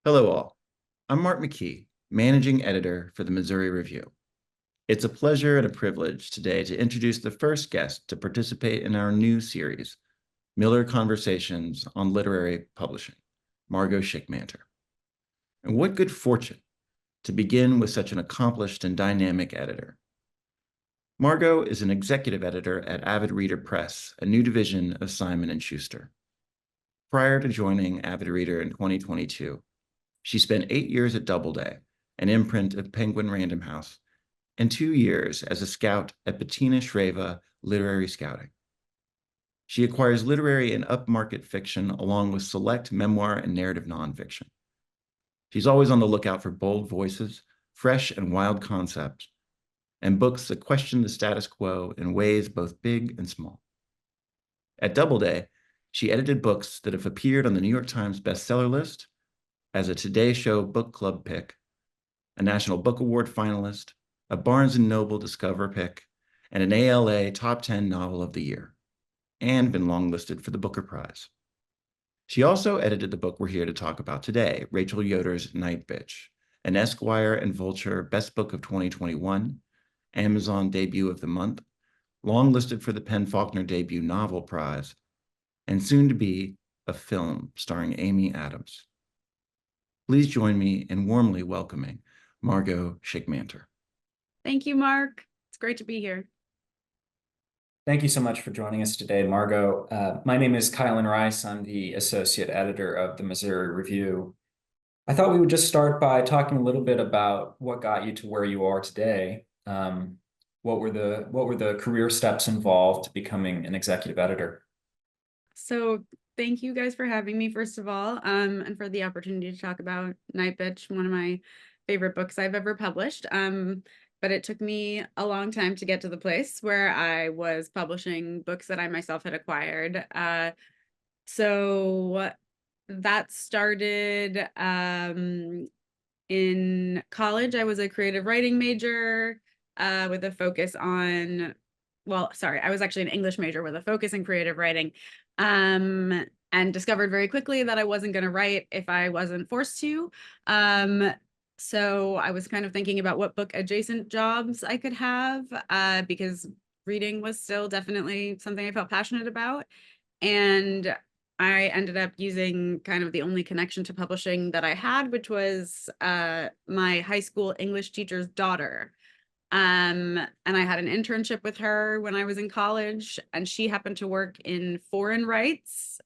Hello all. I'm Mark McKee, Managing Editor for the Missouri Review. It's a pleasure and a privilege today to introduce the first guest to participate in our new series, Miller Conversations on Literary Publishing, Margo Shickmanter. And what good fortune to begin with such an accomplished and dynamic editor. Margo is an executive editor at Avid Reader Press, a new division of Simon & Schuster. Prior to joining Avid Reader in 2022, she spent 8 years at Doubleday, an imprint of Penguin Random House, and 2 years as a scout at Bettina Shreva Literary Scouting. She acquires literary and upmarket fiction along with select memoir and narrative nonfiction. She's always on the lookout for bold voices, fresh and wild concepts, and books that question the status quo in ways both big and small. At Doubleday, she edited books that have appeared on the New York Times bestseller list, as a Today Show book club pick, a National Book Award finalist, a Barnes & Noble Discover pick, and an ALA Top 10 Novel of the Year, and been longlisted for the Booker Prize. She also edited the book we're here to talk about today, Rachel Yoder's Nightbitch, an Esquire and Vulture Best Book of 2021, Amazon Debut of the Month, longlisted for the PEN/Faulkner Debut Novel Prize, and soon to be a film starring Amy Adams. Please join me in warmly welcoming Margo Shickmanter. Thank you, Mark. It's great to be here. Thank you so much for joining us today, Margo. My name is Kylan Rice. I'm the associate editor of the Missouri Review. I thought we would just start by talking a little bit about what got you to where you are today. What were the career steps involved to becoming an executive editor? So thank you guys for having me, first of all, and for the opportunity to talk about Nightbitch, one of my favorite books I've ever published. But it took me a long time to get to the place where I was publishing books that I myself had acquired. So that started in college. I was a creative writing major with a focus on, I was actually an English major with a focus in creative writing, and discovered very quickly that I wasn't going to write if I wasn't forced to. So I was kind of thinking about what book adjacent jobs I could have, because reading was still definitely something I felt passionate about. And I ended up using kind of the only connection to publishing that I had, which was my high school English teacher's daughter. And I had an internship with her when I was in college, and she happened to work in foreign rights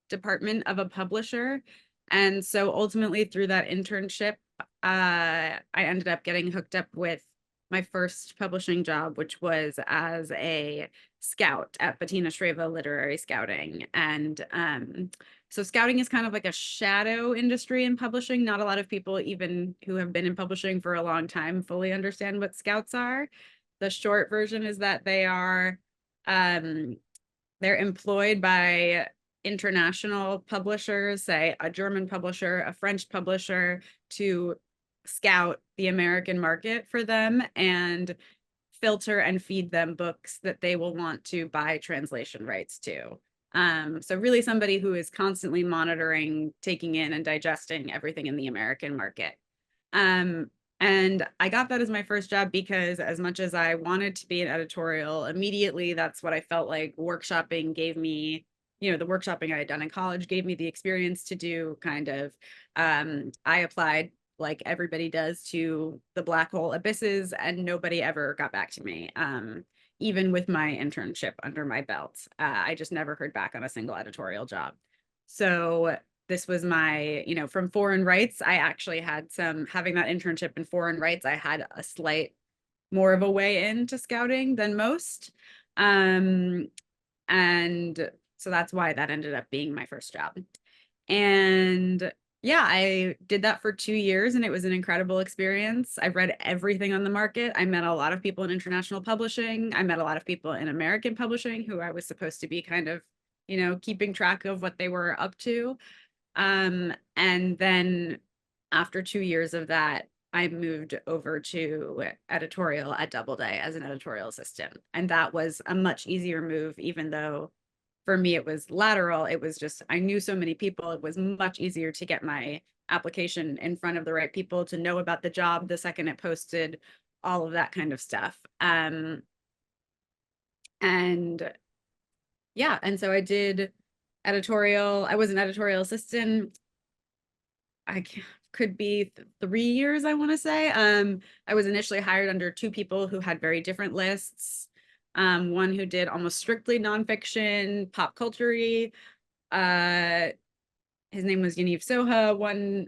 department of a publisher. And so ultimately through that internship, I ended up getting hooked up with my first publishing job, which was as a scout at Bettina Shreva Literary Scouting. And so scouting is kind of like a shadow industry in publishing. Not a lot of people, even who have been in publishing for a long time, fully understand what scouts are. The short version is that they're employed by international publishers, say a German publisher, a French publisher, to scout the American market for them and filter and feed them books that they will want to buy translation rights to. So really somebody who is constantly monitoring, taking in and digesting everything in the American market. And I got that as my first job because as much as I wanted to be an editorial immediately, that's what I felt like workshopping gave me. The workshopping I had done in college gave me the experience to do kind of, I applied like everybody does to the black hole abysses, and nobody ever got back to me. Even with my internship under my belt, I just never heard back on a single editorial job. So this was my, from foreign rights, I actually had having that internship in foreign rights, I had a slight more of a way into scouting than most. And so that's why that ended up being my first job. And yeah, I did that for 2 years and it was an incredible experience. I read everything on the market. I met a lot of people in international publishing. I met a lot of people in American publishing who I was supposed to be kind of, keeping track of what they were up to. And then after 2 years of that, I moved over to editorial at Doubleday as an editorial assistant. And that was a much easier move, even though for me, it was lateral. It was just, I knew so many people. It was much easier to get my application in front of the right people, to know about the job the second it posted, all of that kind of stuff. And yeah, and so I did editorial. I was an editorial assistant. Could be 3 years, I want to say. I was initially hired under two people who had very different lists. One who did almost strictly nonfiction, pop culture-y. His name was Yaniv Soha.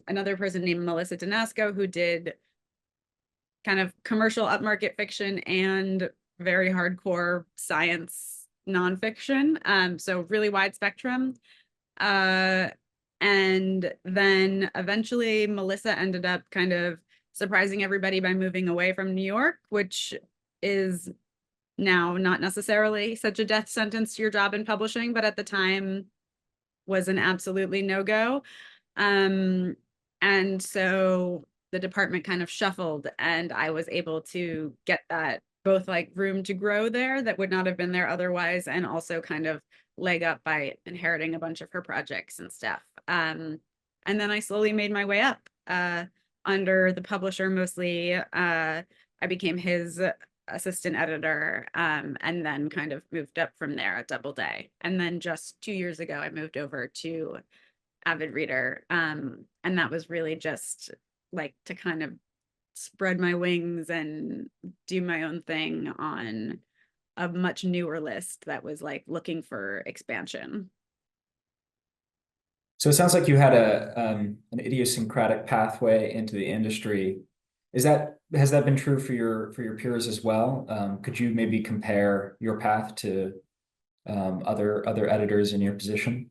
Another person named Melissa Danasco, who did kind of commercial upmarket fiction and very hardcore science nonfiction. So really wide spectrum. And then eventually Melissa ended up kind of surprising everybody by moving away from New York, which is now not necessarily such a death sentence to your job in publishing, but at the time was an absolutely no-go. And so the department kind of shuffled, and I was able to get that both like room to grow there that would not have been there otherwise, and also kind of leg up by inheriting a bunch of her projects and stuff. And then I slowly made my way up under the publisher mostly. I became his assistant editor, and then kind of moved up from there at Doubleday. And then just 2 years ago, I moved over to Avid Reader. And that was really just like to kind of spread my wings and do my own thing on a much newer list that was like looking for expansion. So it sounds like you had an idiosyncratic pathway into the industry. Has that been true for your peers as well? Could you maybe compare your path to other editors in your position?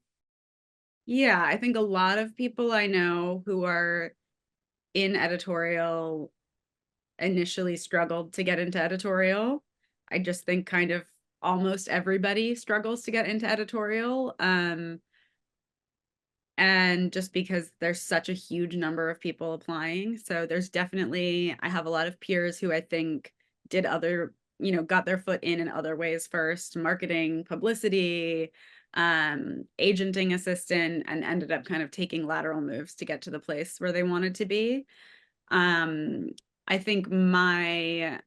Yeah, I think a lot of people I know who are in editorial initially struggled to get into editorial. I just think kind of almost everybody struggles to get into editorial. And just because there's such a huge number of people applying. So there's definitely, I have a lot of peers who I think did other, got their foot in other ways first, marketing, publicity, agenting assistant, and ended up kind of taking lateral moves to get to the place where they wanted to be. I think the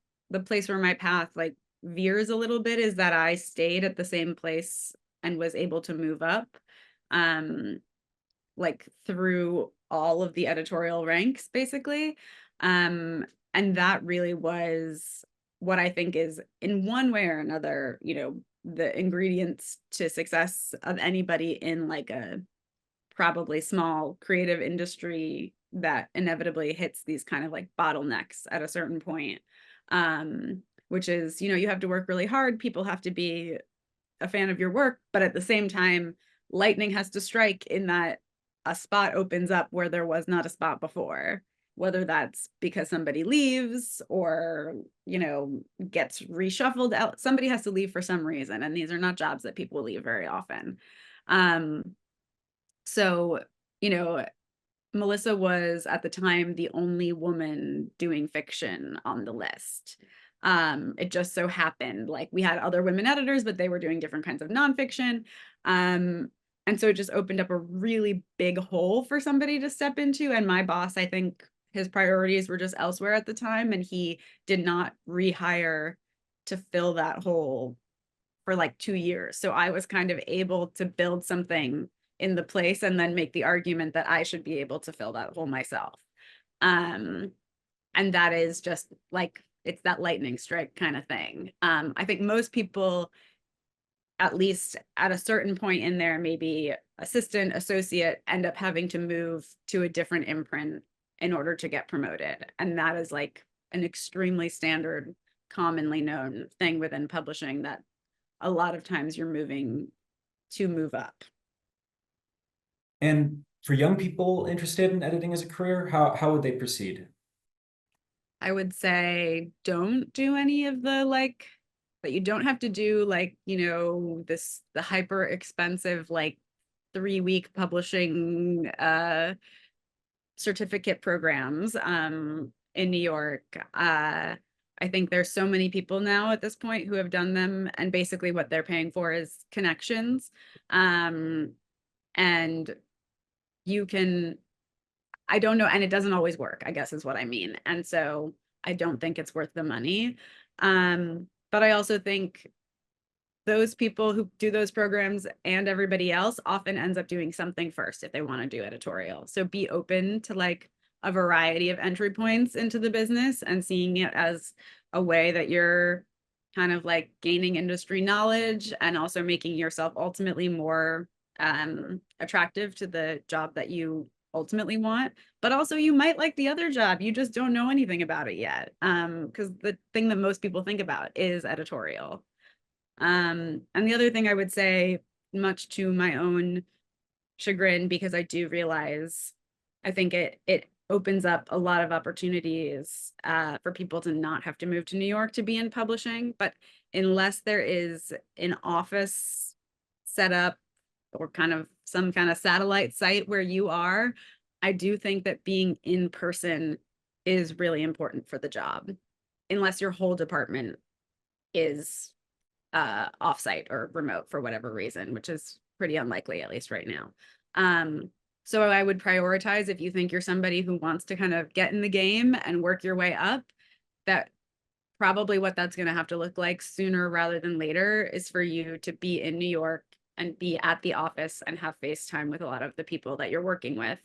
place where my path like veers a little bit is that I stayed at the same place and was able to move up. Like through all of the editorial ranks, basically. And that really was what I think is, in one way or another, the ingredients to success of anybody in like a probably small creative industry that inevitably hits these kind of like bottlenecks at a certain point. Which is, you have to work really hard. People have to be a fan of your work, but at the same time, lightning has to strike in that a spot opens up where there was not a spot before, whether that's because somebody leaves or, gets reshuffled out. Somebody has to leave for some reason. And these are not jobs that people leave very often. So, Melissa was at the time the only woman doing fiction on the list. It just so happened, like we had other women editors, but they were doing different kinds of nonfiction. And so it just opened up a really big hole for somebody to step into. And my boss, I think his priorities were just elsewhere at the time, and he did not rehire to fill that hole for like 2 years. So I was kind of able to build something in the place and then make the argument that I should be able to fill that hole myself. And that is just like, it's that lightning strike kind of thing. I think most people, at least at a certain point in there, maybe assistant, associate, end up having to move to a different imprint in order to get promoted. And that is like an extremely standard, commonly known thing within publishing, that a lot of times you're moving to move up. And for young people interested in editing as a career, how would they proceed? I would say don't do any of the like, that you don't have to do like, the hyper expensive like 3-week publishing certificate programs in New York. I I think there's so many people now at this point who have done them, and basically what they're paying for is connections. And you can, I don't know, and it doesn't always work, I guess is what I mean. And so I don't think it's worth the money. But I also think those people who do those programs and everybody else often ends up doing something first if they want to do editorial. So be open to like a variety of entry points into the business and seeing it as a way that you're kind of like gaining industry knowledge and also making yourself ultimately more attractive to the job that you ultimately want. But also you might like the other job, you just don't know anything about it yet, because the thing that most people think about is editorial. And the other thing I would say, much to my own chagrin, because I do realize I think it opens up a lot of opportunities for people to not have to move to New York to be in publishing. But unless there is an office set up or kind of some kind of satellite site where you are, I do think that being in person is really important for the job, unless your whole department is offsite or remote for whatever reason, which is pretty unlikely, at least right now. So I would prioritize, if you think you're somebody who wants to kind of get in the game and work your way up, that probably what that's going to have to look like sooner rather than later is for you to be in New York and be at the office and have FaceTime with a lot of the people that you're working with,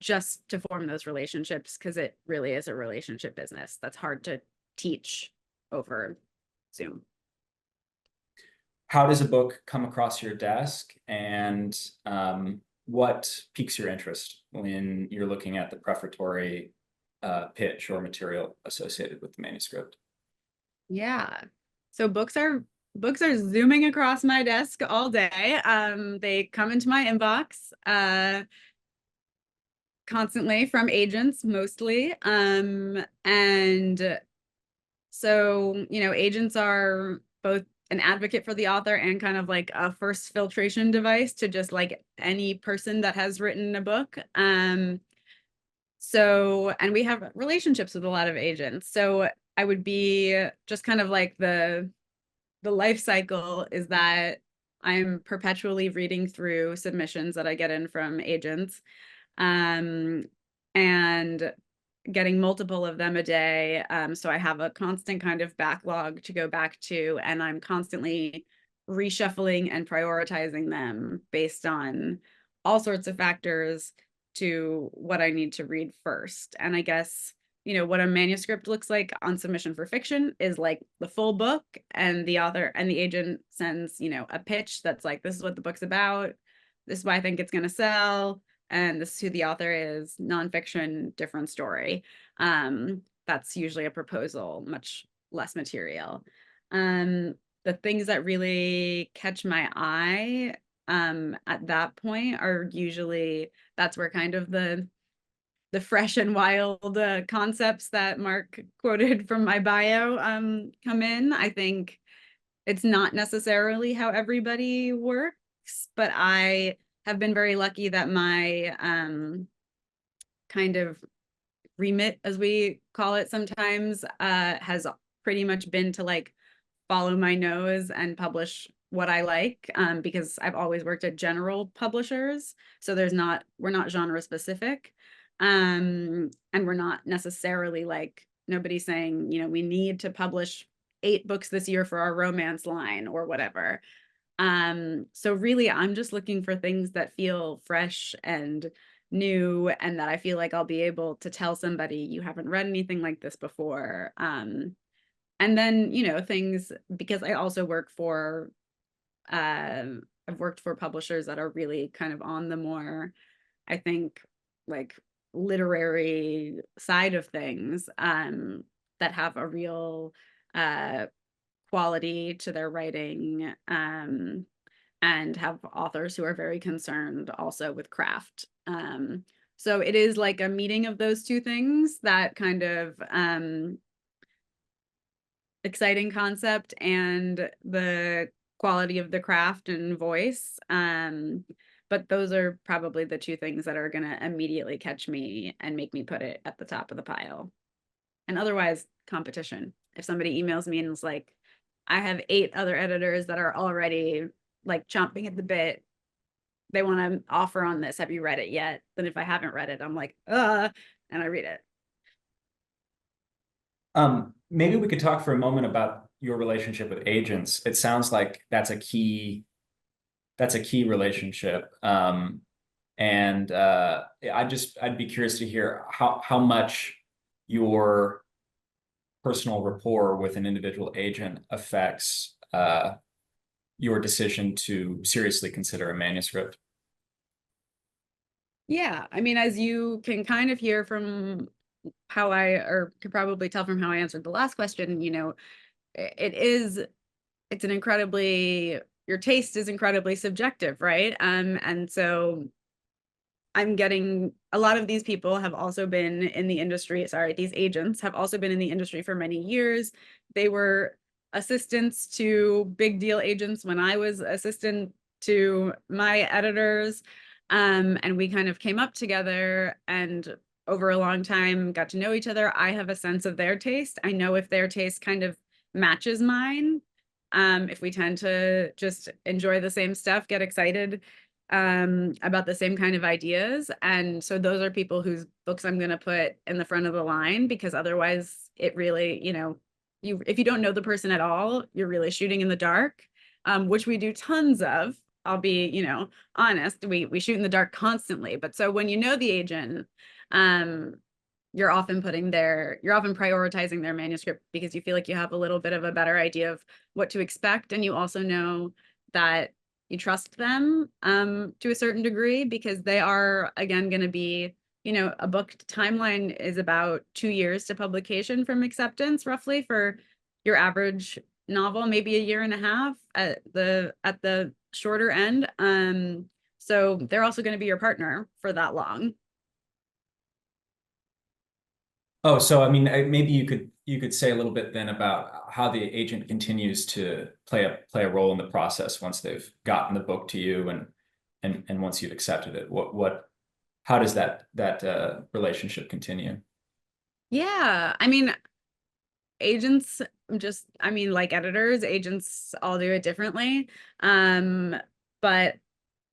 just to form those relationships, because it really is a relationship business that's hard to teach over Zoom. How does a book come across your desk, and what piques your interest when you're looking at the prefatory pitch or material associated with the manuscript? Yeah. So books are zooming across my desk all day. They come into my inbox constantly from agents mostly. And so, you know, agents are both an advocate for the author and kind of like a first filtration device to just like any person that has written a book. So, and we have relationships with a lot of agents. So I would be just kind of like the life cycle is that I'm perpetually reading through submissions that I get in from agents, and getting multiple of them a day. So I have a constant kind of backlog to go back to, and I'm constantly reshuffling and prioritizing them based on all sorts of factors to what I need to read first. And I guess, you know, what a manuscript looks like on submission for fiction is like the full book, and the author and the agent sends, you know, a pitch that's like, this is what the book's about, this is why I think it's going to sell, and this is who the author is, nonfiction, different story. That's usually a proposal, much less material. The things that really catch my eye at that point are usually, that's where kind of the fresh and wild concepts that Mark quoted from my bio come in. I think it's not necessarily how everybody works, but I have been very lucky that my kind of remit, as we call it sometimes, has pretty much been to like follow my nose and publish what I like, because I've always worked at general publishers. So we're not genre specific. And we're not necessarily like, nobody's saying, you know, we need to publish 8 books this year for our romance line or whatever. So really I'm just looking for things that feel fresh and new, and that I feel like I'll be able to tell somebody, you haven't read anything like this before. And then, you know, things, because I also work for, I've worked for publishers that are really kind of on the more, I think, like literary side of things, that have a real quality to their writing, and have authors who are very concerned also with craft. So it is like a meeting of those two things, that kind of exciting concept and the quality of the craft and voice. But those are probably the two things that are going to immediately catch me and make me put it at the top of the pile. And otherwise, competition. If somebody emails me and is like, I have 8 other editors that are already like chomping at the bit, they want to offer on this, have you read it yet? Then if I haven't read it, I'm like, and I read it. Maybe we could talk for a moment about your relationship with agents. It sounds like that's a key relationship. And I'd be curious to hear how much your personal rapport with an individual agent affects your decision to seriously consider a manuscript. Yeah, I mean, as you can kind of hear from how or could probably tell from how I answered the last question, it's an incredibly, your taste is incredibly subjective, right? And so I'm getting, a lot of these people have also been in the industry, these agents have also been in the industry for many years. They were assistants to big deal agents when I was assistant to my editors. And we kind of came up together and over a long time got to know each other. I have a sense of their taste. I know if their taste kind of matches mine. If we tend to just enjoy the same stuff, get excited about the same kind of ideas. And so those are people whose books I'm going to put in the front of the line, because otherwise it really, if you don't know the person at all, you're really shooting in the dark, which we do tons of. I'll be, honest, we shoot in the dark constantly. But so when you know the agent, you're often prioritizing their manuscript because you feel like you have a little bit of a better idea of what to expect. And you also know that you trust them to a certain degree, because they are, again, going to be, a book timeline is about 2 years to publication from acceptance, roughly, for your average novel, maybe 1.5 years at the shorter end. So they're also going to be your partner for that long. Oh, so I mean, maybe you could say a little bit then about how the agent continues to play a role in the process once they've gotten the book to you and once you've accepted it. How does that relationship continue? Yeah, I mean, agents like editors, agents all do it differently. But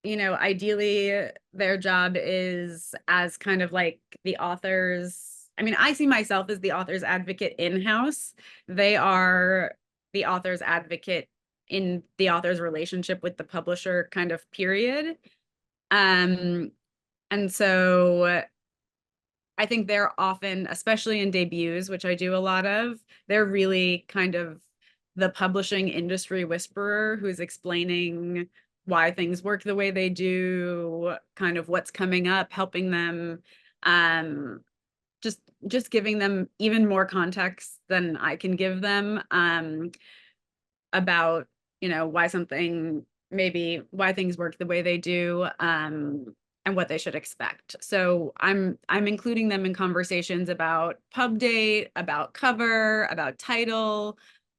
ideally their job is as kind of like the author's, I mean, I see myself as the author's advocate in-house. They are the author's advocate in the author's relationship with the publisher, kind of, period. And so I think they're often, especially in debuts, which I do a lot of, they're really kind of the publishing industry whisperer who's explaining why things work the way they do, kind of what's coming up, helping them, just giving them even more context than I can give them, about, why things work the way they do, and what they should expect. So I'm including them in conversations about pub date, about cover, about title,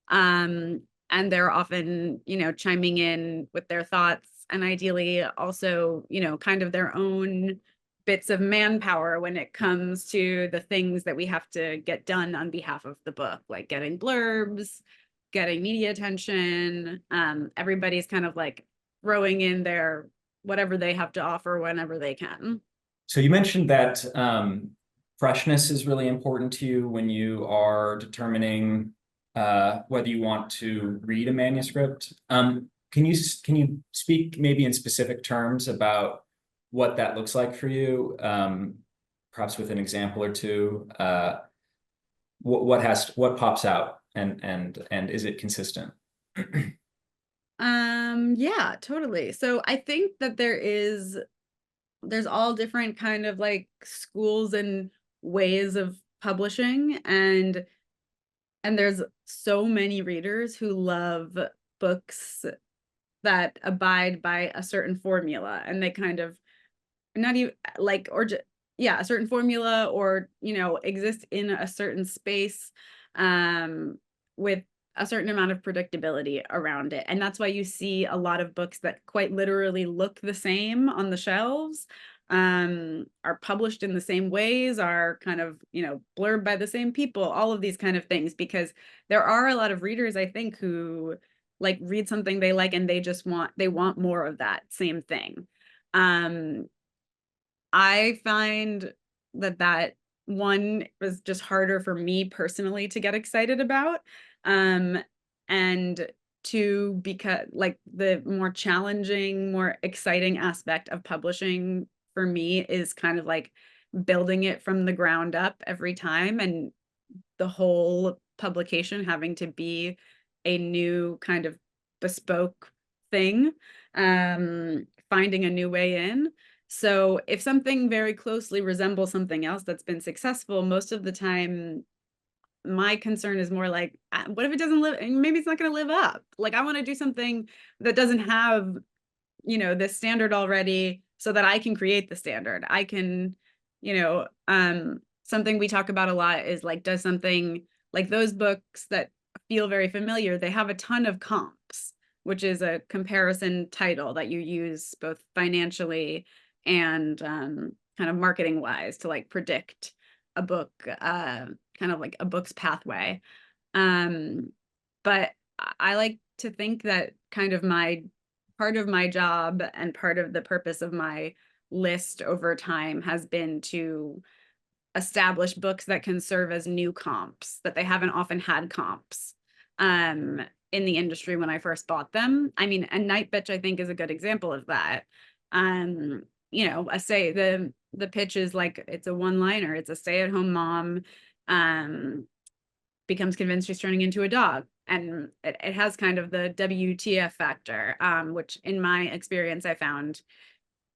and they're often, chiming in with their thoughts, and ideally also, kind of their own bits of manpower when it comes to the things that we have to get done on behalf of the book, like getting blurbs, getting media attention. Everybody's kind of like throwing in their whatever they have to offer whenever they can. So you mentioned that freshness is really important to you when you are determining whether you want to read a manuscript. Can you speak maybe in specific terms about what that looks like for you? Perhaps with an example or two. What pops out and is it consistent? Yeah, totally. So I think that there's all different kind of like schools and ways of publishing, and there's so many readers who love books that abide by a certain formula, and they kind of not even like, or yeah, a certain formula, or exist in a certain space with a certain amount of predictability around it. And that's why you see a lot of books that quite literally look the same on the shelves, are published in the same ways, are kind of, blurbed by the same people, all of these kind of things, because there are a lot of readers, I think, who like read something they like and they want more of that same thing. I find that one was just harder for me personally to get excited about. And two, because like the more challenging, more exciting aspect of publishing for me is kind of like building it from the ground up every time, and the whole publication having to be a new kind of bespoke thing, finding a new way in. So if something very closely resembles something else that's been successful, most of the time, my concern is more like, what if it doesn't live, maybe it's not going to live up. Like, I want to do something that doesn't have, this standard already, so that I can create the standard. I can, something we talk about a lot is like, does something like those books that feel very familiar, they have a ton of comps, which is a comparison title that you use both financially and kind of marketing wise to like predict a book, kind of like a book's pathway. But I like to think that kind of part of my job and part of the purpose of my list over time has been to establish books that can serve as new comps, that they haven't often had comps in the industry when I first bought them. I mean, and Nightbitch, I think, is a good example of that. I say the pitch is like, it's a one-liner. It's a stay-at-home mom becomes convinced she's turning into a dog. And it has kind of the WTF factor, which in my experience, I found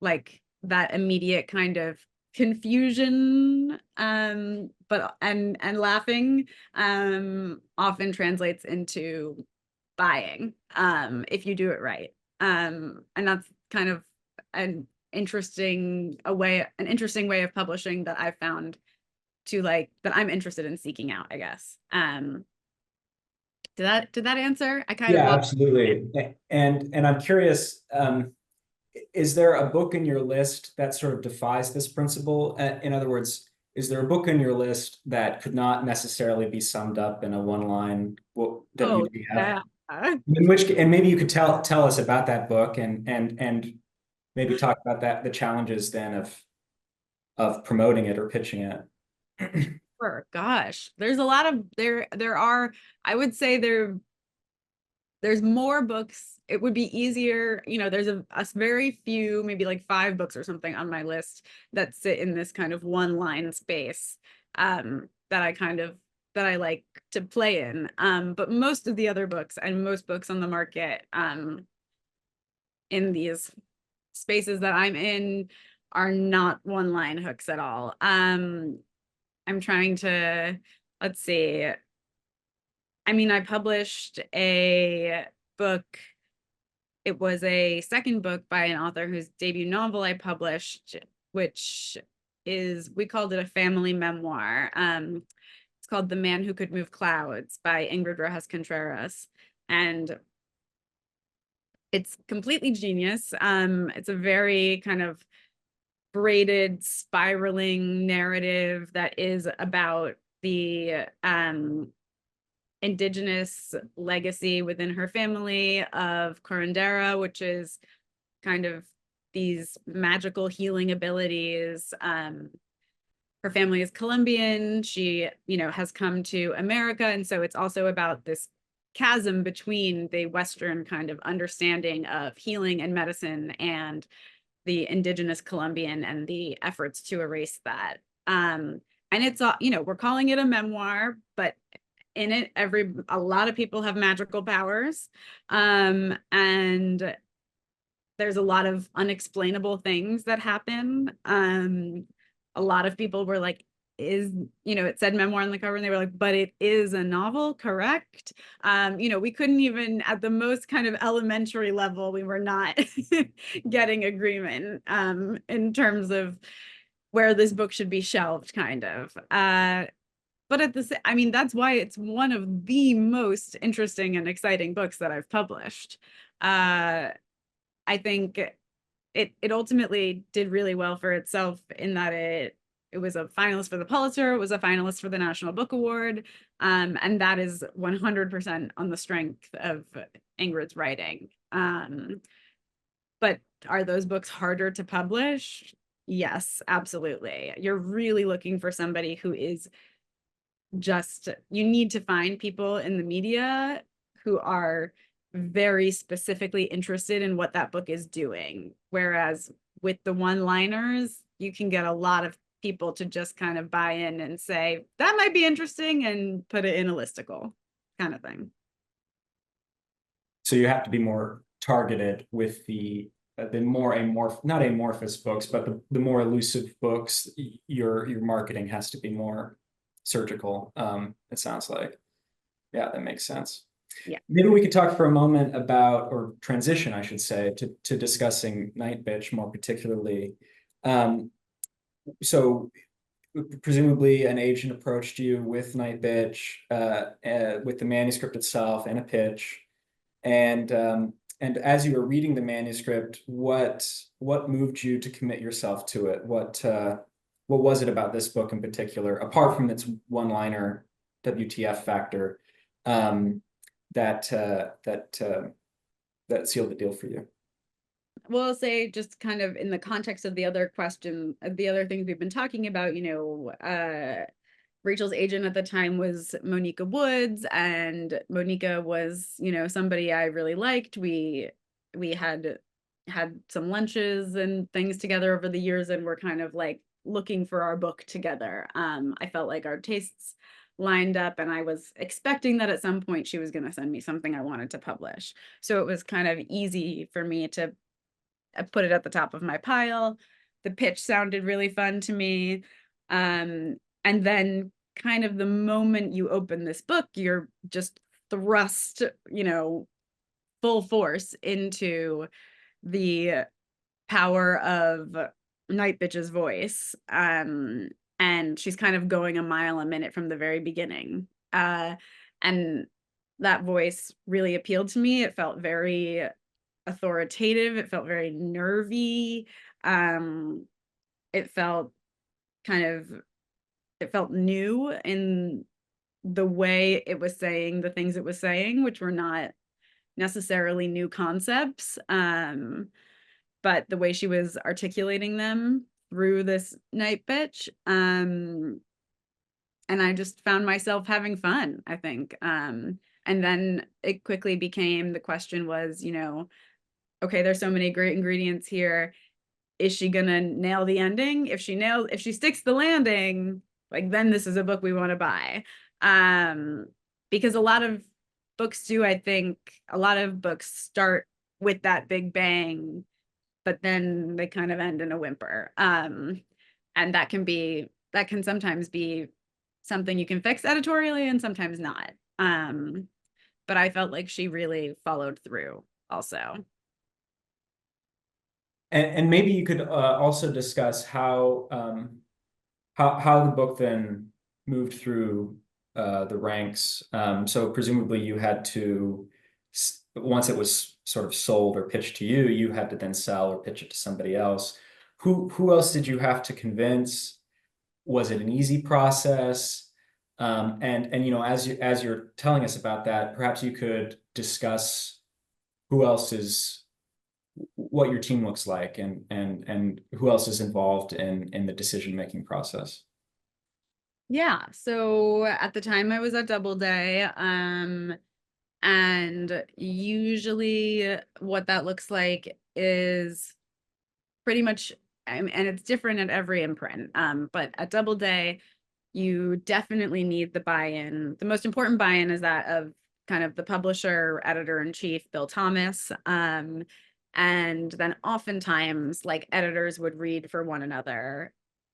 like that immediate kind of confusion, but and laughing often translates into buying if you do it right. And that's kind of an interesting way of publishing that I found to like, that I'm interested in seeking out, I guess. Did that answer? I kind of Yeah, absolutely. And I'm curious, is there a book in your list that sort of defies this principle? In other words, is there a book in your list that could not necessarily be summed up in a one-line WTF? yeah. And maybe you could tell us about that book and maybe talk about the challenges then of promoting it or pitching it. Sure. Gosh, there's a lot of there are, I would say there's more books. It would be easier, there's a very few, maybe like 5 books or something on my list that sit in this kind of one line space that I like to play in. But most of the other books and most books on the market in these spaces that I'm in are not one line hooks at all. I'm trying to, let's see. I mean, I published a book. It was a second book by an author whose debut novel I published, which is, we called it a family memoir. It's called The Man Who Could Move Clouds by Ingrid Rojas Contreras. And it's completely genius. It's a very kind of braided, spiraling narrative that is about the indigenous legacy within her family of curandera, which is kind of these magical healing abilities. Her family is Colombian. She, has come to America. And so it's also about this chasm between the Western kind of understanding of healing and medicine and the indigenous Colombian and the efforts to erase that. And it's, we're calling it a memoir, but in it, a lot of people have magical powers. And there's a lot of unexplainable things that happen. A lot of people were like, it said memoir on the cover and they were like, but it is a novel, correct? We couldn't even, at the most kind of elementary level, we were not getting agreement in terms of where this book should be shelved, kind of. But that's why it's one of the most interesting and exciting books that I've published. I think it ultimately did really well for itself in that it was a finalist for the Pulitzer, it was a finalist for the National Book Award, and that is 100% on the strength of Ingrid's writing. But are those books harder to publish? Yes, absolutely. You're really looking for somebody who is just, you need to find people in the media who are very specifically interested in what that book is doing. Whereas with the one-liners, you can get a lot of people to just kind of buy in and say, that might be interesting, and put it in a listicle kind of thing. So you have to be more targeted with the more not amorphous books, but the more elusive books. Your marketing has to be more surgical. It sounds like, yeah, that makes sense. Yeah. Maybe we could talk for a moment about, or transition, I should say, to discussing Nightbitch more particularly. So presumably an agent approached you with Nightbitch, with the manuscript itself and a pitch. And as you were reading the manuscript, what moved you to commit yourself to it? What was it about this book in particular, apart from its one-liner WTF factor, that sealed the deal for you? Well, I'll say, just kind of in the context of the other question, the other things we've been talking about, Rachel's agent at the time was Monica Woods, and Monica was, somebody I really liked. We had some lunches and things together over the years, and we're kind of like looking for our book together. I felt like our tastes lined up, and I was expecting that at some point she was going to send me something I wanted to publish. So it was kind of easy for me to put it at the top of my pile. The pitch sounded really fun to me. And then kind of the moment you open this book, you're just thrust, full force into the power of Nightbitch's voice. And she's kind of going a mile a minute from the very beginning. And that voice really appealed to me. It felt very authoritative. It felt very nervy. It felt new in the way it was saying the things it was saying, which were not necessarily new concepts. But the way she was articulating them through this Nightbitch. And I just found myself having fun, I think. And then it quickly became, the question was, okay, there's so many great ingredients here. Is she gonna nail the ending? If she sticks the landing, like, then this is a book we want to buy. Because a lot of books do, I think, a lot of books start with that big bang, but then they kind of end in a whimper. And that can sometimes be something you can fix editorially and sometimes not. But I felt like she really followed through also. And maybe you could also discuss how the book then moved through the ranks. So presumably you had to, once it was sort of sold or pitched to you, you had to then sell or pitch it to somebody else. Who else did you have to convince? Was it an easy process? And as you're telling us about that, perhaps you could discuss what your team looks like, and who else is involved in the decision-making process. Yeah, so at the time I was at Doubleday, and usually what that looks like is pretty much, and it's different at every imprint, but at Doubleday, you definitely need the buy-in. The most important buy-in is that of kind of the publisher, editor-in-chief, Bill Thomas. And then oftentimes, like, editors would read for one another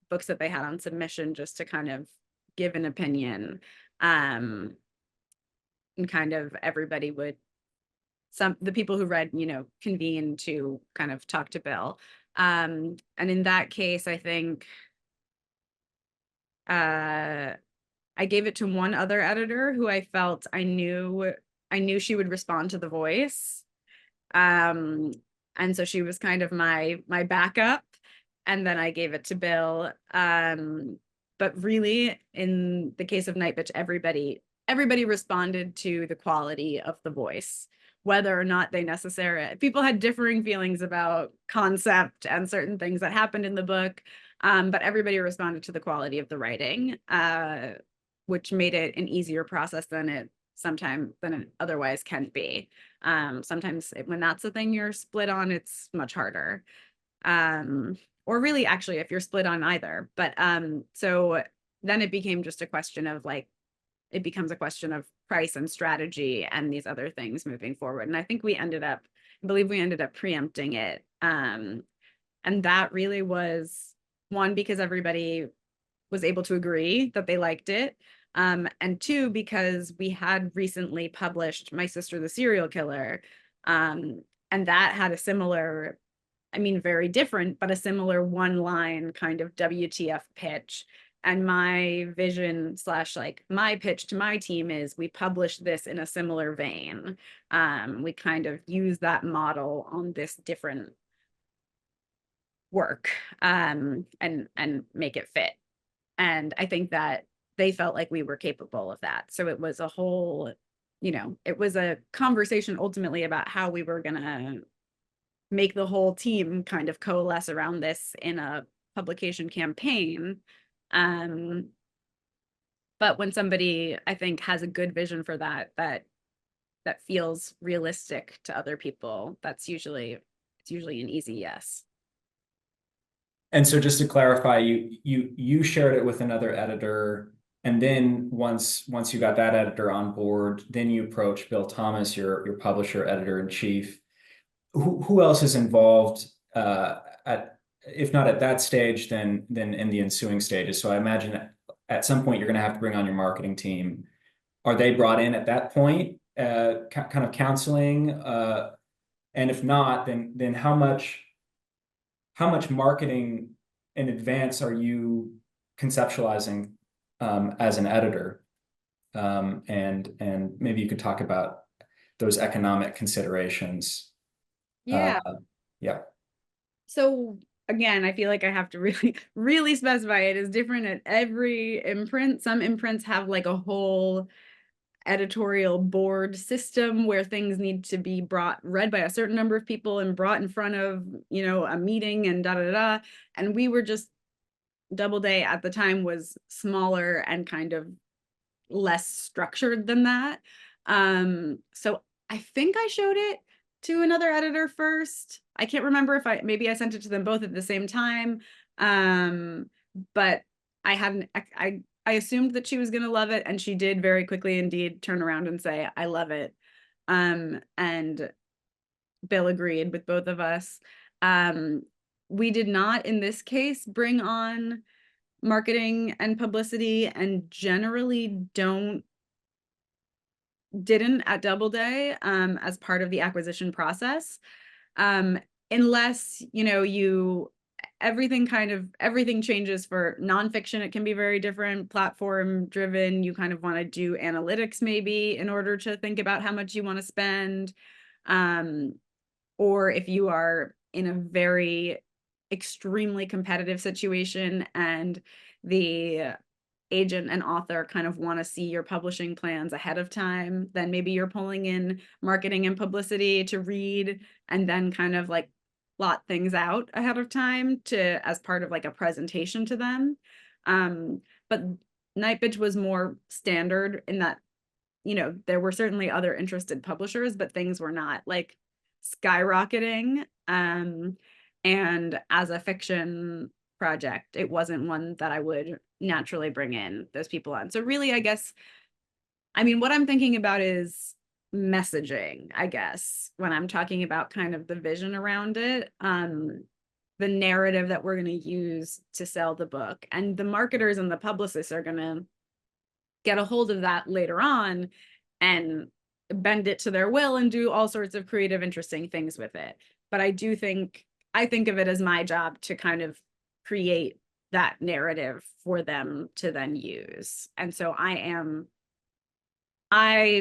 books that they had on submission, just to kind of give an opinion. And kind of everybody would, the people who read, convene to kind of talk to Bill. And in that case, I think I gave it to one other editor who I felt I knew she would respond to the voice. And so she was kind of my backup. And then I gave it to Bill. But really, in the case of Nightbitch, everybody responded to the quality of the voice, whether or not they necessarily, people had differing feelings about concept and certain things that happened in the book. But everybody responded to the quality of the writing, which made it an easier process than it otherwise can be. Sometimes when that's the thing you're split on, it's much harder. Or really, actually, if you're split on either. But so then it became just a question of like, it becomes a question of price and strategy and these other things moving forward. And I think I believe we ended up preempting it. And that really was one, because everybody was able to agree that they liked it. And two, because we had recently published My Sister the Serial Killer. And that had a similar, I mean, very different, but a similar one line kind of WTF pitch. And my vision / like my pitch to my team is we publish this in a similar vein. We kind of use that model on this different work, and make it fit. And I think that they felt like we were capable of that. So it was a whole, it was a conversation ultimately about how we were going to make the whole team kind of coalesce around this in a publication campaign. But when somebody, I think, has a good vision for that feels realistic to other people, it's usually an easy yes. And so just to clarify, you shared it with another editor, and then once you got that editor on board, then you approached Bill Thomas, your publisher, editor-in-chief. Who else is involved, if not at that stage, then in the ensuing stages? So I imagine at some point you're going to have to bring on your marketing team. Are they brought in at that point, kind of counseling? And if not, then how much marketing in advance are you conceptualizing as an editor? And maybe you could talk about those economic considerations. Yeah. Yeah. So again, I feel like I have to really, really specify it is different at every imprint. Some imprints have like a whole editorial board system where things need to be read by a certain number of people and brought in front of, a meeting and da da da. And we were just, Doubleday at the time was smaller and kind of less structured than that. So I think I showed it to another editor first. I can't remember if maybe I sent it to them both at the same time. But I hadn't, I assumed that she was going to love it, and she did very quickly indeed turn around and say, I love it. And Bill agreed with both of us. We did not, in this case, bring on marketing and publicity, and generally didn't at Doubleday as part of the acquisition process, unless everything changes. For nonfiction, it can be very different, platform driven. You kind of want to do analytics maybe in order to think about how much you want to spend, or if you are in a very extremely competitive situation and the agent and author kind of want to see your publishing plans ahead of time, then maybe you're pulling in marketing and publicity to read and then kind of like plot things out ahead of time as part of like a presentation to them. But Nightbitch was more standard in that, there were certainly other interested publishers, but things were not like skyrocketing. And as a fiction project, it wasn't one that I would naturally bring in those people on. So really, I guess, what I'm thinking about is messaging, I guess, when I'm talking about kind of the vision around it, the narrative that we're going to use to sell the book. And the marketers and the publicists are going to get a hold of that later on and bend it to their will and do all sorts of creative, interesting things with it. But I think of it as my job to kind of create that narrative for them to then use. And so I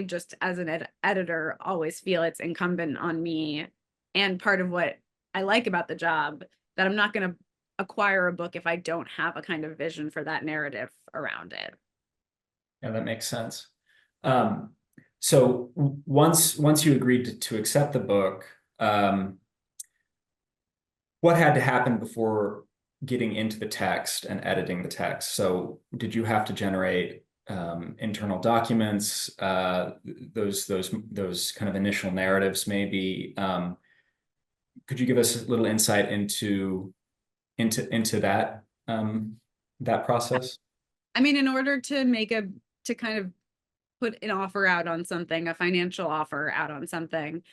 just, as an editor, always feel it's incumbent on me And part of what I like about the job, that I'm not going to acquire a book if I don't have a kind of vision for that narrative around it. Yeah, that makes sense. So once you agreed to accept the book, what had to happen before getting into the text and editing the text? So did you have to generate internal documents, those kind of initial narratives, maybe? Could you give us a little insight into that that process? I mean, in order to to kind of put an offer out on something, a financial offer out on something,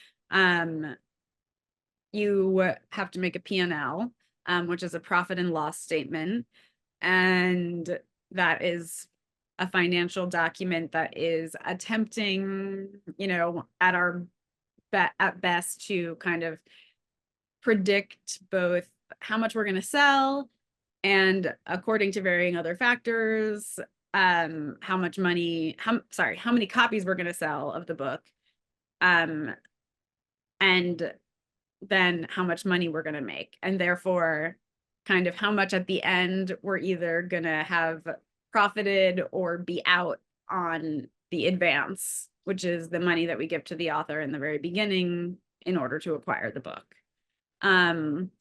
you have to make a P&L, which is a profit and loss statement. And that is a financial document that is attempting, at best to kind of predict both how much we're going to sell and, according to varying other factors, how many copies we're going to sell of the book, and then how much money we're going to make, and therefore kind of how much at the end we're either going to have profited or be out on the advance, which is the money that we give to the author in the very beginning in order to acquire the book. And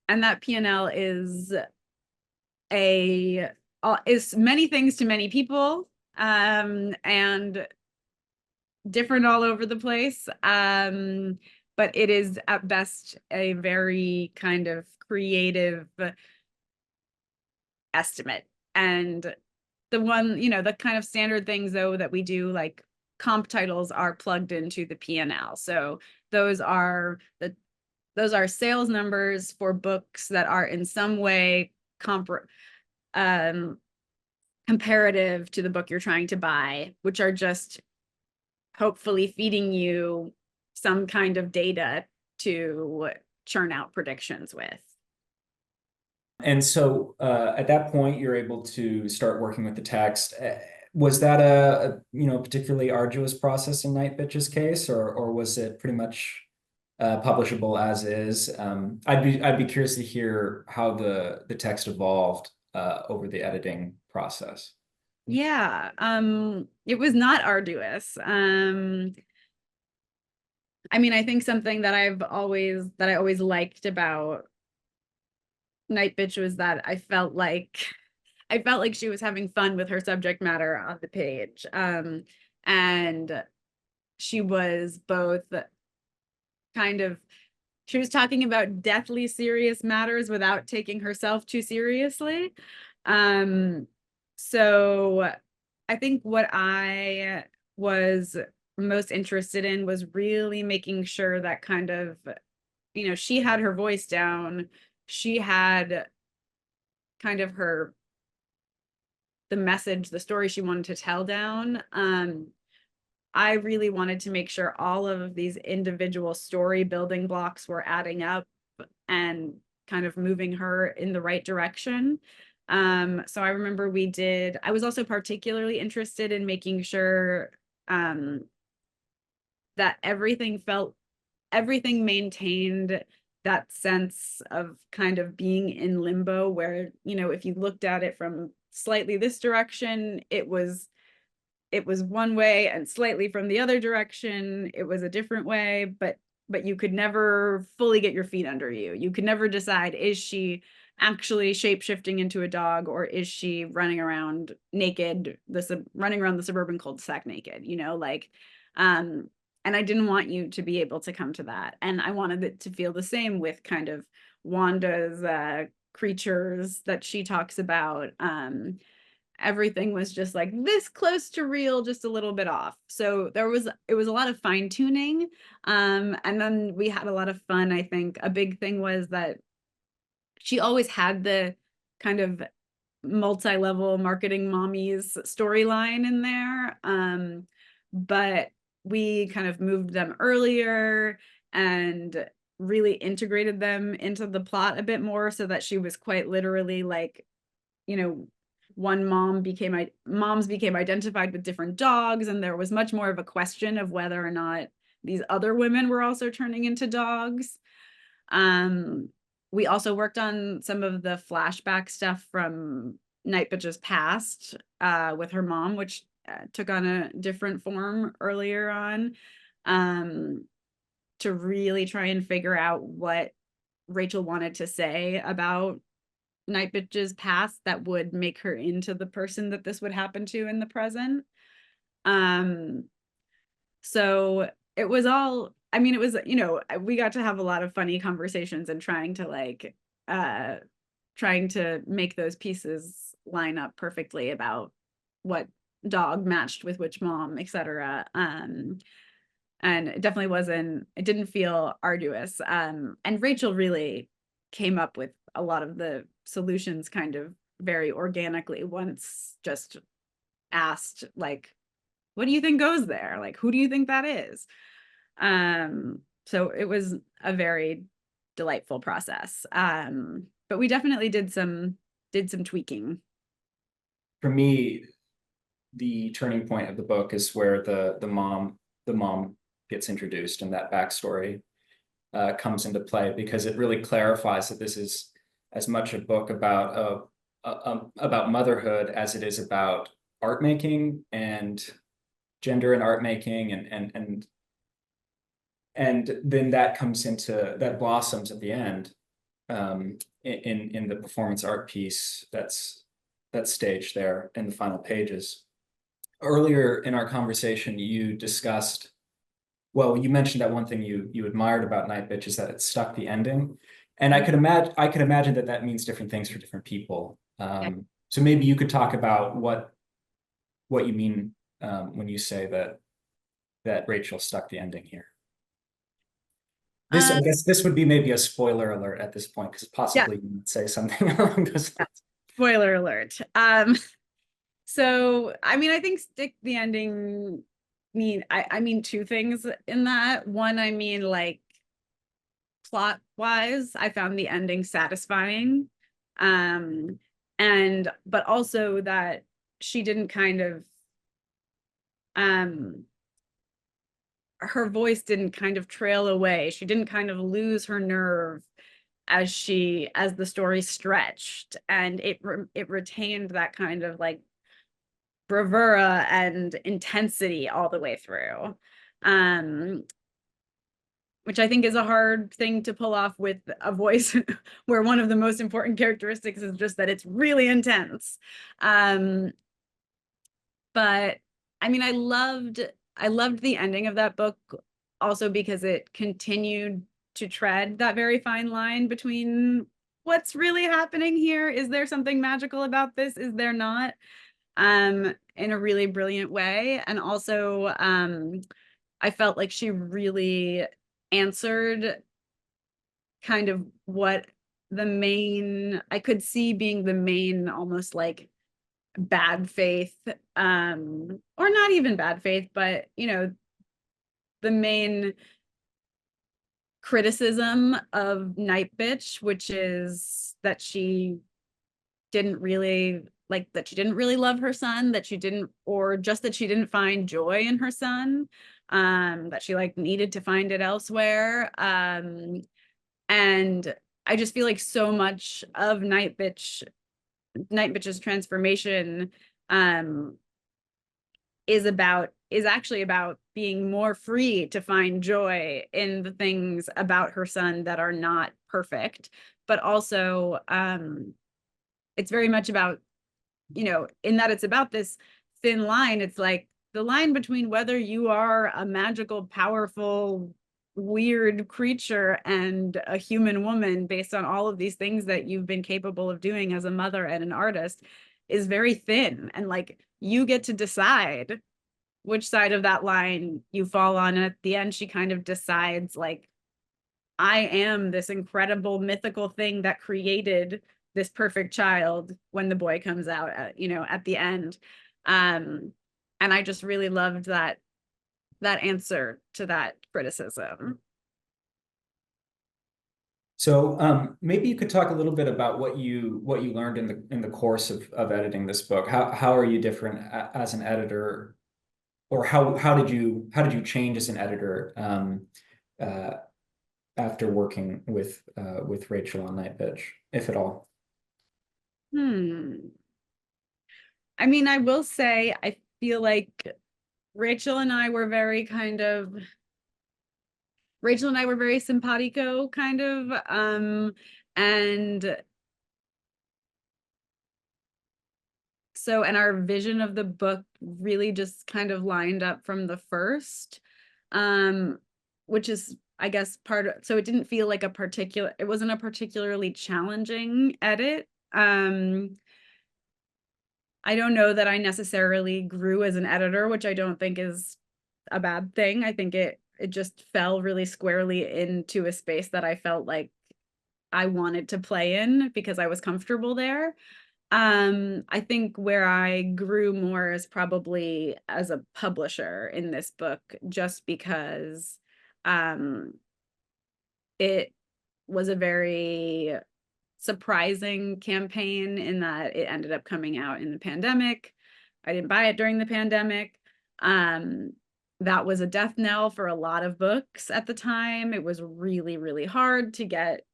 that P&L is many things to many people, and different all over the place. But it is at best a very kind of creative estimate. And the kind of standard things, though, that we do, like comp titles, are plugged into the P&L. So those are sales numbers for books that are in some way comparative to the book you're trying to buy, which are just hopefully feeding you some kind of data to churn out predictions with. And so at that point, you're able to start working with the text. Was that a particularly arduous process in Nightbitch's case, or was it pretty much publishable as is? I'd be curious to hear how the text evolved over the editing process. Yeah, it was not arduous. I mean, I think something that I always liked about Nightbitch was that I felt like she was having fun with her subject matter on the page. And she was both she was talking about deathly serious matters without taking herself too seriously. So I think what I was most interested in was really making sure that kind of, she had her voice down. She had kind of the message, the story she wanted to tell down. I really wanted to make sure all of these individual story building blocks were adding up and kind of moving her in the right direction. So I remember I was also particularly interested in making sure that everything maintained that sense of kind of being in limbo, where, if you looked at it from slightly this direction, it was one way, and slightly from the other direction, it was a different way, but you could never fully get your feet under you. You could never decide, is she actually shape-shifting into a dog, or is she running around naked, running around the suburban cul-de-sac naked, and I didn't want you to be able to come to that. And I wanted it to feel the same with kind of Wanda's creatures that she talks about. Everything was just like this close to real, just a little bit off. So it was a lot of fine tuning. And then we had a lot of fun. I think a big thing was that she always had the kind of multi-level marketing mommies storyline in there. But we kind of moved them earlier and really integrated them into the plot a bit more, so that she was quite literally like, moms became identified with different dogs, and there was much more of a question of whether or not these other women were also turning into dogs. We also worked on some of the flashback stuff from Nightbitch's past with her mom, which took on a different form earlier on, to really try and figure out what Rachel wanted to say about Nightbitch's past that would make her into the person that this would happen to in the present. So it was all, I mean, it was, you know, we got to have a lot of funny conversations and trying to make those pieces line up perfectly about what dog matched with which mom, etc. And it definitely it didn't feel arduous. And Rachel really came up with a lot of the solutions kind of very organically, once just asked, like, what do you think goes there? Like, who do you think that is? So it was a very delightful process. But we definitely did some tweaking. For me, the turning point of the book is where the mom gets introduced, and that backstory comes into play, because it really clarifies that this is as much a book about motherhood as it is about art making and gender and art making, and then that blossoms at the end in the performance art piece that's staged there in the final pages. Earlier in our conversation, you discussed, well, you mentioned that one thing you admired about Nightbitch is that it stuck the ending, and I could imagine that means different things for different people. So maybe you could talk about what you mean when you say that Rachel stuck the ending here. I guess this would be maybe a spoiler alert at this point, because possibly you would say something along those lines. Spoiler alert. So I mean, I think stick the ending I mean two things in that. One, I mean, like, plot wise, I found the ending satisfying. But also that she didn't kind of her voice didn't kind of trail away. She didn't kind of lose her nerve as the story stretched, and it retained that kind of like bravura and intensity all the way through, which I think is a hard thing to pull off with a voice where one of the most important characteristics is just that it's really intense. But I mean, I loved the ending of that book also because it continued to tread that very fine line between what's really happening here. Is there something magical about this? Is there not? In a really brilliant way. And also, I felt like she really answered kind of what I could see being the main, almost like bad faith, or not even bad faith, but, you know, the main criticism of Nightbitch, which is that she didn't really love her son, that she didn't find joy in her son, that she like needed to find it elsewhere. And I just feel like so much of Nightbitch's transformation is actually about being more free to find joy in the things about her son that are not perfect, but also it's very much about, you know, in that it's about this thin line. It's like the line between whether you are a magical, powerful, weird creature and a human woman based on all of these things that you've been capable of doing as a mother and an artist is very thin. And like, you get to decide which side of that line you fall on. And at the end, she kind of decides, like, I am this incredible mythical thing that created this perfect child when the boy comes out at, you know, at the end. And I just really loved that answer to that criticism. So maybe you could talk a little bit about what you learned in the course of editing this book. How are you different as an editor or how did you change as an editor after working with Rachel on Nightbitch, if at all? I mean, I will say, I feel like Rachel and I were very simpatico kind of, and so, and our vision of the book really just kind of lined up from the first, which is, I guess, part of, so it didn't feel like it wasn't a particularly challenging edit. I don't know that I necessarily grew as an editor, which I don't think is a bad thing. I think it just fell really squarely into a space that I felt like I wanted to play in because I was comfortable there. I think where I grew more is probably as a publisher in this book, just because it was a very surprising campaign in that it ended up coming out in the pandemic. I didn't buy it during the pandemic. That was a death knell for a lot of books at the time. It was really, really hard to get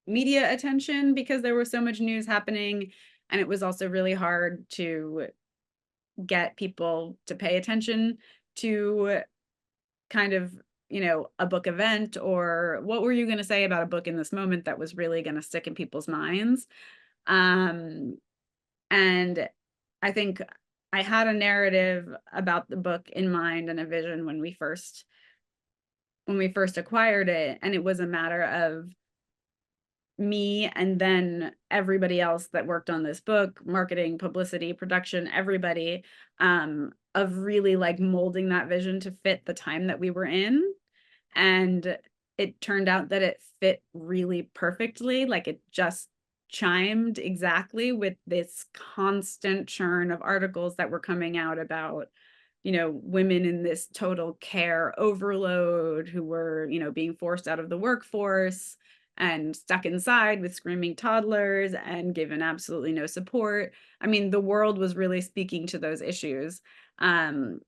media attention because there was so much news happening. And it was also really hard to get people to pay attention to kind of, a book event, or what were you going to say about a book in this moment that was really going to stick in people's minds. And I think I had a narrative about the book in mind and a vision when we first acquired it, and it was a matter of me and then everybody else that worked on this book, marketing, publicity, production, everybody, of really like molding that vision to fit the time that we were in. And it turned out that it fit really perfectly. Like, it just chimed exactly with this constant churn of articles that were coming out about, women in this total care overload who were, being forced out of the workforce and stuck inside with screaming toddlers and given absolutely no support. I mean, the world was really speaking to those issues. And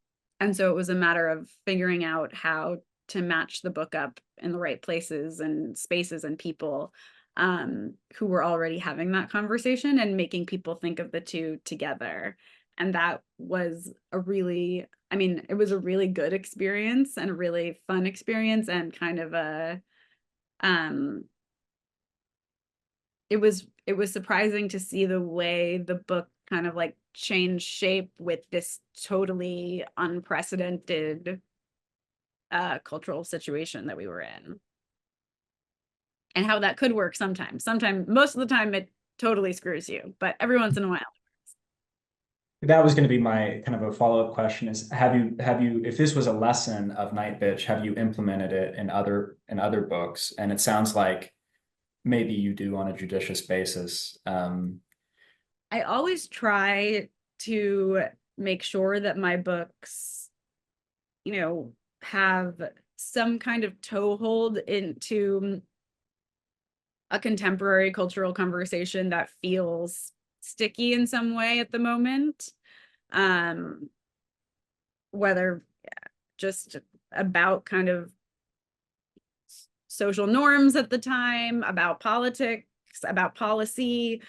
so it was a matter of figuring out how to match the book up in the right places and spaces and people who were already having that conversation, and making people think of the two together. And that was it was a really good experience and a really fun experience, and kind of it was surprising to see the way the book kind of like changed shape with this totally unprecedented cultural situation that we were in, and how that could work sometimes. Most of the time it totally screws you, but every once in a while. That was going to be my kind of a follow-up question, is have you, if this was a lesson of Nightbitch, have you implemented it in other books? And it sounds like maybe you do on a judicious basis. I always try to make sure that my books, have some kind of toehold into a contemporary cultural conversation that feels sticky in some way at the moment. Whether just about kind of social norms at the time, about politics, about policy,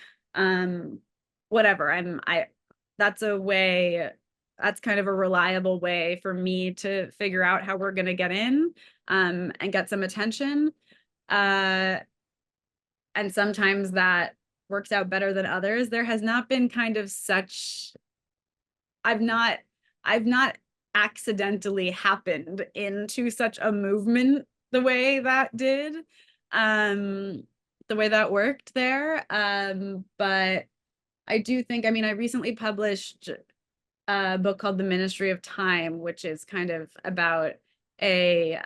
whatever. That's kind of a reliable way for me to figure out how we're going to get in and get some attention. And sometimes that works out better than others. There has not been kind of such, I've not accidentally happened into such a movement the way that did, the way that worked there. But I do think, I recently published a book called The Ministry of Time, which is kind of about a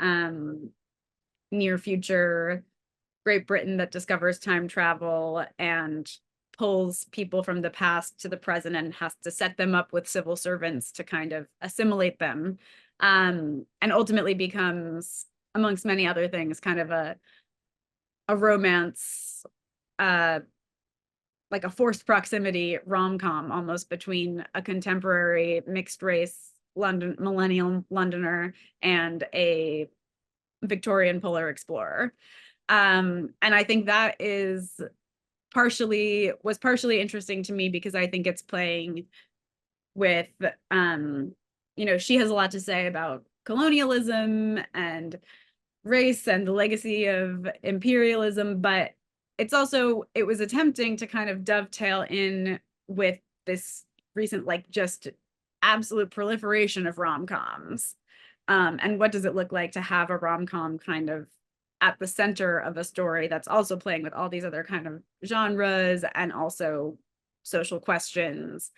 near future Great Britain that discovers time travel and pulls people from the past to the present and has to set them up with civil servants to kind of assimilate them, and ultimately becomes, amongst many other things, kind of a romance, like a forced proximity rom-com almost, between a contemporary mixed race millennial Londoner and a Victorian polar explorer. And I think that was partially interesting to me because I think it's playing with, she has a lot to say about colonialism and race and the legacy of imperialism, but it was attempting to kind of dovetail in with this recent, like, just absolute proliferation of rom-coms. And what does it look like to have a rom-com kind of at the center of a story that's also playing with all these other kind of genres and also social questions?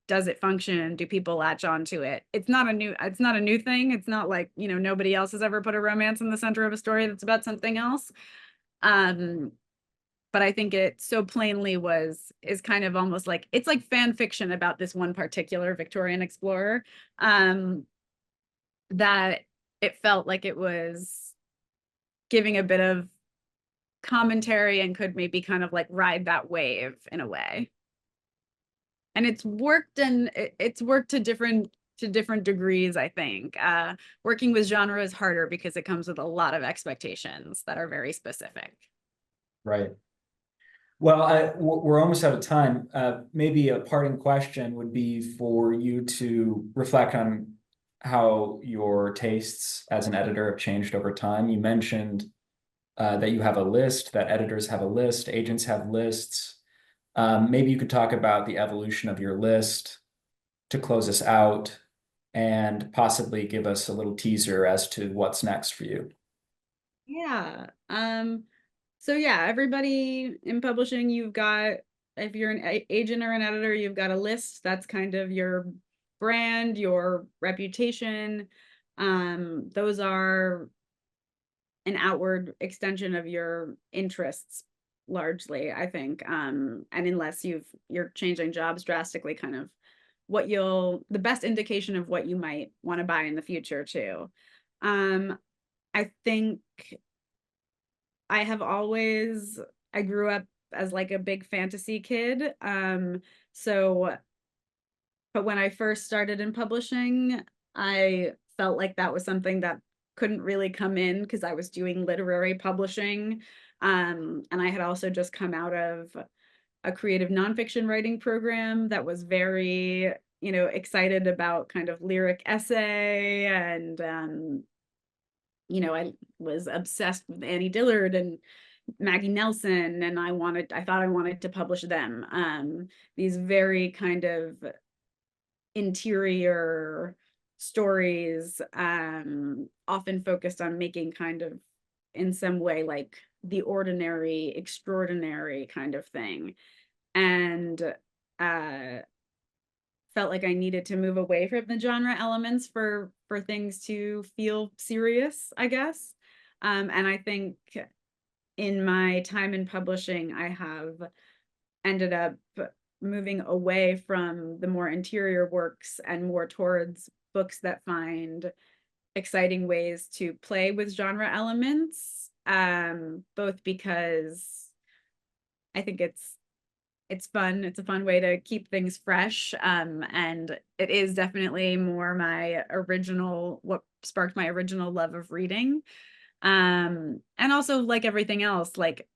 Does it function? Do people latch onto it? It's not a new thing. It's not like, nobody else has ever put a romance in the center of a story that's about something else. But I think it so plainly is kind of almost like, it's like fan fiction about this one particular Victorian explorer, that it felt like it was giving a bit of commentary and could maybe kind of like ride that wave in a way. And it's worked to different degrees, I think. Working with genre is harder because it comes with a lot of expectations that are very specific. Right. Well, we're almost out of time. Maybe a parting question would be for you to reflect on how your tastes as an editor have changed over time. You mentioned that you have a list, that editors have a list, agents have lists. Maybe you could talk about the evolution of your list to close us out and possibly give us a little teaser as to what's next for you. Yeah. So yeah, everybody in publishing, if you're an agent or an editor, you've got a list. That's kind of your brand, your reputation. Those are an outward extension of your interests largely, I think. And unless you're changing jobs drastically, kind of the best indication of what you might want to buy in the future too. I think I grew up as like a big fantasy kid. But when I first started in publishing, I felt like that was something that couldn't really come in because I was doing literary publishing. And I had also just come out of a creative nonfiction writing program that was very, excited about kind of lyric essay. And, I was obsessed with Annie Dillard and Maggie Nelson, and I thought I wanted to publish them. These very kind of interior stories, often focused on making kind of, in some way, like the ordinary extraordinary kind of thing. And felt like I needed to move away from the genre elements for things to feel serious, I guess. And I think in my time in publishing, I have ended up moving away from the more interior works and more towards books that find exciting ways to play with genre elements, both because I think it's fun. It's a fun way to keep things fresh. And it is definitely more what sparked my original love of reading. And also, like everything else, like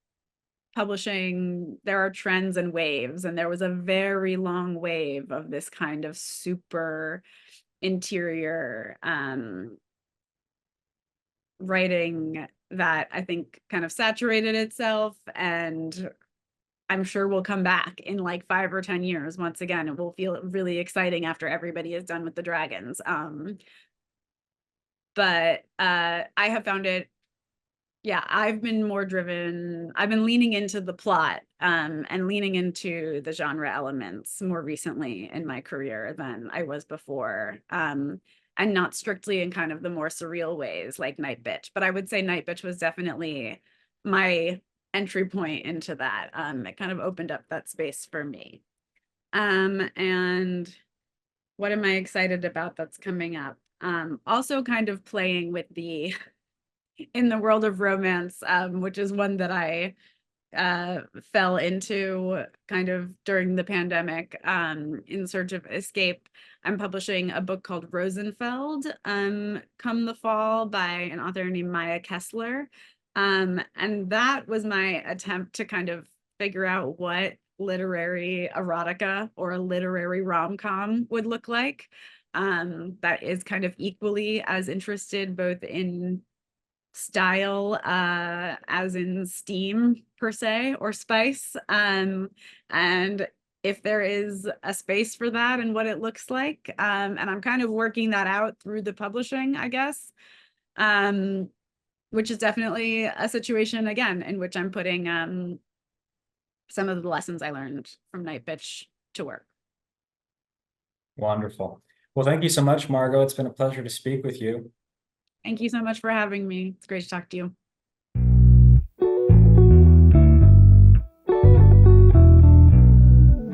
publishing, there are trends and waves, and there was a very long wave of this kind of super interior writing that I think kind of saturated itself, and I'm sure will come back in like 5 or 10 years. Once again, it will feel really exciting after everybody is done with the dragons. But I have found it, yeah, I've been leaning into the plot, and leaning into the genre elements more recently in my career than I was before. And not strictly in kind of the more surreal ways like Nightbitch, but I would say Nightbitch was definitely my entry point into that. It kind of opened up that space for me. And what am I excited about that's coming up? Also kind of playing with in the world of romance, which is one that I fell into kind of during the pandemic, in search of escape. I'm publishing a book called Rosenfeld, come the fall, by an author named Maya Kessler. And that was my attempt to kind of figure out what literary erotica or a literary rom-com would look like. That is kind of equally as interested both in style, as in steam per se, or spice. And if there is a space for that and what it looks like. And I'm kind of working that out through the publishing, I guess. Which is definitely a situation, again, in which I'm putting some of the lessons I learned from Nightbitch to work. Wonderful. Well, thank you so much, Margo. It's been a pleasure to speak with you. Thank you so much for having me. It's great to talk to you.